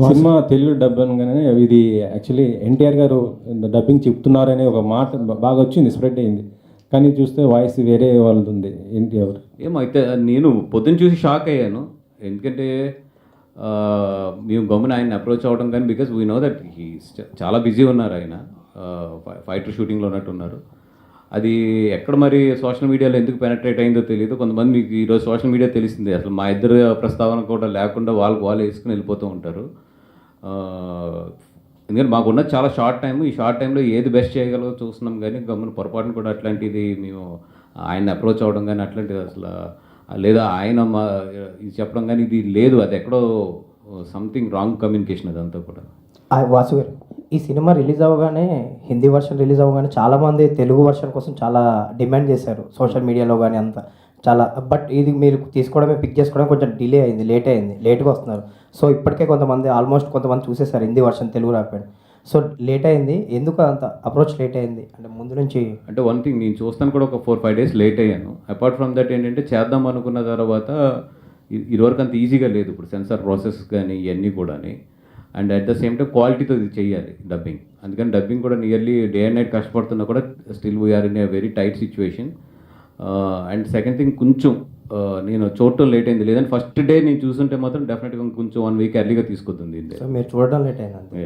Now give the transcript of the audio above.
Cinema Telugu dub అనగానే ఇది actually NTR గారు డబ్బింగ్ చెప్తున్నారనే ఒక మాట బాగా వచ్చింది, స్ప్రెడ్ అయింది. కానీ చూస్తే వాయిస్ వేరే వాళ్ళది ఉంది. ఏంటి ఎవరు? ఏమో అయితే నేను పొద్దున్న చూసి షాక్ అయ్యాను. ఎందుకంటే మేము గమ్మున ఆయన అప్రోచ్ అవ్వడం కానీ, because we know that he చాలా బిజీ ఉన్నారు ఆయన. ఫైటర్ షూటింగ్లో ఉన్నట్టున్నారు. అది ఎక్కడ మరి సోషల్ మీడియాలో ఎందుకు పెనట్రేట్ అయిందో తెలియదు. కొంతమంది మీకు ఈరోజు సోషల్ మీడియా తెలిసింది, అసలు మా ఇద్దరు ప్రస్తావన కూడా లేకుండా వాళ్ళు వేసుకుని వెళ్ళిపోతూ ఉంటారు. ఎందుకంటే మాకున్న చాలా షార్ట్ టైం, ఈ షార్ట్ టైంలో ఏది బెస్ట్ చేయగలదో చూస్తున్నాం. కానీ గమ్మున పొరపాటును కూడా అట్లాంటిది మేము ఆయన అప్రోచ్ అవ్వడం కానీ అట్లాంటిది అసలు లేదా ఆయన ఇది చెప్పడం కానీ ఇది లేదు. అది ఎక్కడో సంథింగ్ రాంగ్ కమ్యూనికేషన్ అదంతా కూడా. వాసు గారు, ఈ సినిమా రిలీజ్ అవ్వగానే, హిందీ వర్షన్ రిలీజ్ అవ్వగానే చాలామంది తెలుగు వర్షన్ కోసం చాలా డిమాండ్ చేశారు సోషల్ మీడియాలో కానీ అంతా చాలా. బట్ ఇది మీరు తీసుకోవడమే, పిక్ చేసుకోవడం కొంచెం డిలే అయింది, లేట్గా వస్తున్నారు. సో ఇప్పటికే ఆల్మోస్ట్ కొంతమంది చూసేసారు హిందీ వర్షన్, తెలుగు రాకపోయాడు. సో లేట్ అయింది, ఎందుకు అంత అప్రోచ్ లేట్ అయింది అంటే ముందు నుంచి? అంటే వన్ థింగ్, నేను చూస్తాను కూడా ఒక 4-5 days లేట్ అయ్యాను. అపార్ట్ ఫ్రమ్ దట్ ఏంటంటే చేద్దాం అనుకున్న తర్వాత ఇదివరకు అంత ఈజీగా లేదు. ఇప్పుడు సెన్సార్ ప్రాసెస్ కానీ ఇవన్నీ కూడా, and at the same time క్వాలిటీతో ఇది చేయాలి డబ్బింగ్. అందుకని డబ్బింగ్ కూడా నియర్లీ డే అండ్ నైట్ కష్టపడుతున్నా కూడా still we are in a very tight situation. And second thing, కొంచెం నేను చూడటం లేట్ అయింది. లేదంటే ఫస్ట్ డే నేను చూస్తుంటే మాత్రం డెఫినెట్గా కొంచెం 1 week ఎర్లీగా తీసుకొస్తుంది. మీరు చూడడం లేట్ అయింది.